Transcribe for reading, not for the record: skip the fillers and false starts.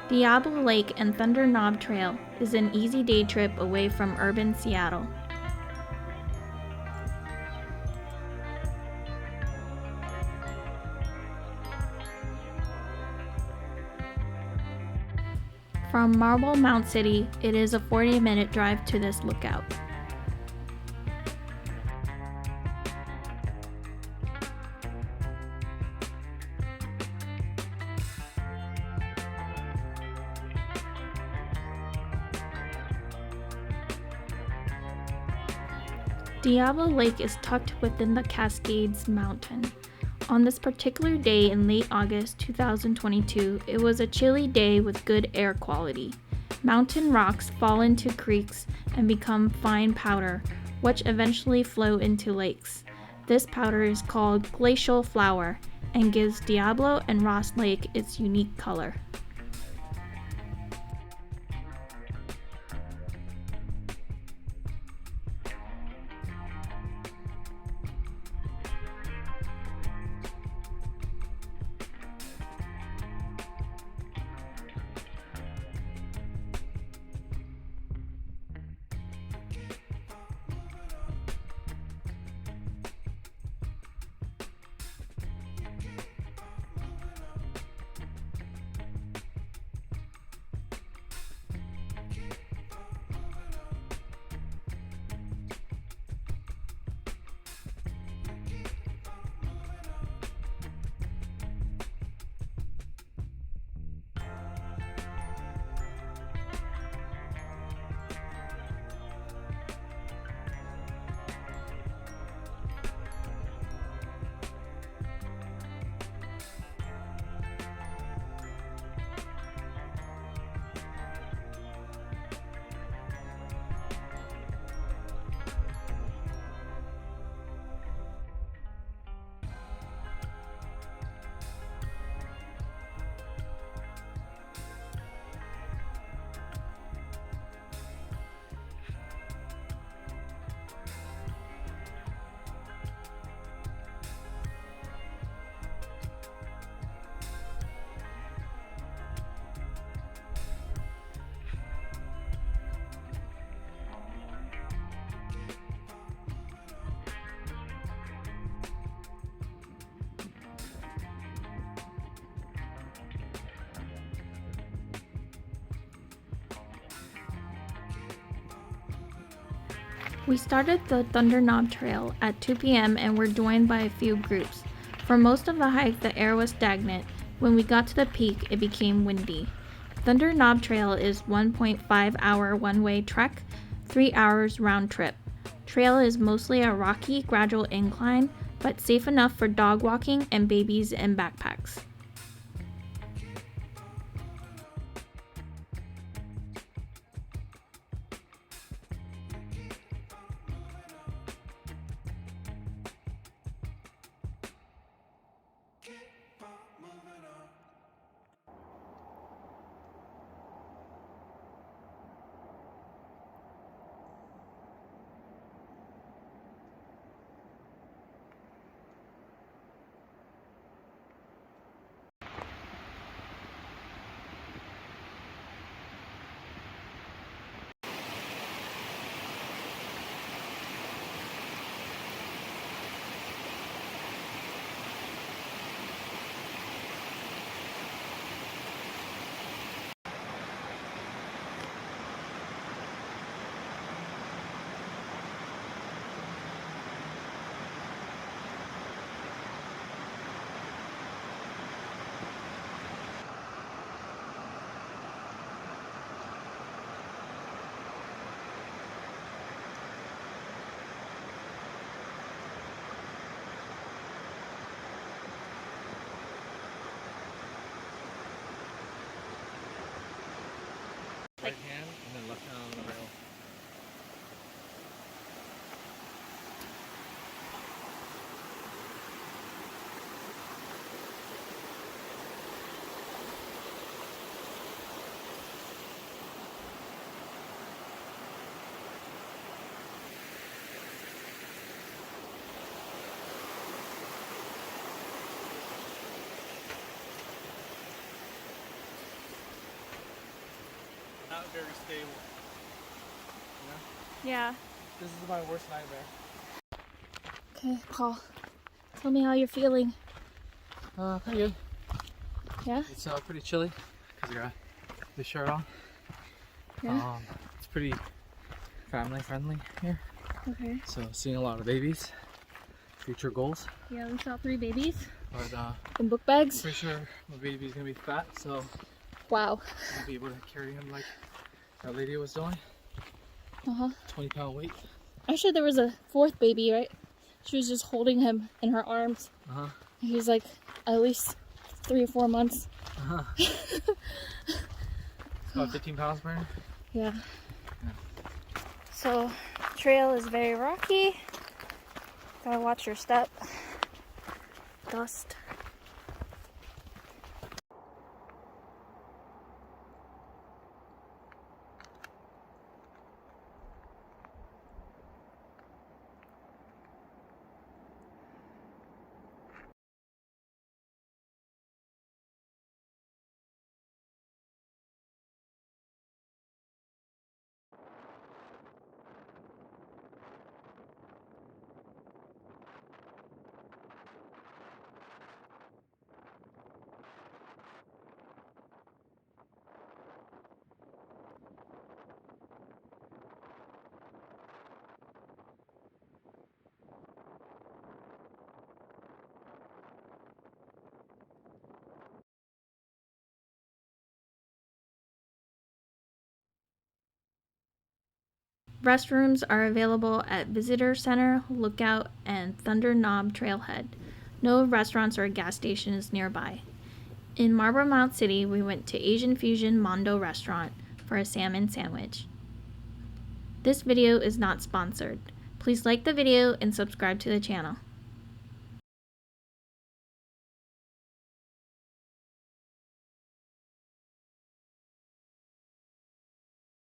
Diablo Lake and Thunder Knob Trail is an easy day trip away from urban Seattle. From Marble Mount City, it is a 40-minute drive to this lookout. Diablo Lake is tucked within the Cascades mountain. On this particular day in late August 2022, it was a chilly day with good air quality. Mountain rocks fall into creeks and become fine powder, which eventually flow into lakes. This powder is called glacial flour and gives Diablo and Ross Lake its unique color. We started the Thunder Knob Trail at 2 p.m. and were joined by a few groups. For most of the hike, the air was stagnant. When we got to the peak, it became windy. Thunder Knob Trail is 1.5-hour one-way trek, 3 hours round trip. Trail is mostly a rocky, gradual incline, but safe enough for dog walking and babies in backpacks. not very stable. You know? Yeah. This is my worst nightmare. Okay, Paul. Tell me how you're feeling. Pretty good. Yeah? It's pretty chilly because I got this shirt on. Yeah? It's pretty family friendly here. Okay. So seeing a lot of babies. Future goals. Yeah, we saw 3 babies. But in book bags. pretty sure my baby's gonna be fat, so Wow. I'll be able to carry him like that lady was doing. 20-pound weight. Actually, there was a 4th baby, right? She was just holding him in her arms. He was like at least 3 or 4 months. About 15 pounds per him. Yeah. So, trail is very rocky. Gotta watch your step. Dust. Restrooms are available at Visitor Center, Lookout, and Thunder Knob Trailhead. No restaurants or gas stations nearby. In Marble Mount City, we went to Asian Fusion Mondo Restaurant for a salmon sandwich. This video is not sponsored. Please like the video and subscribe to the channel.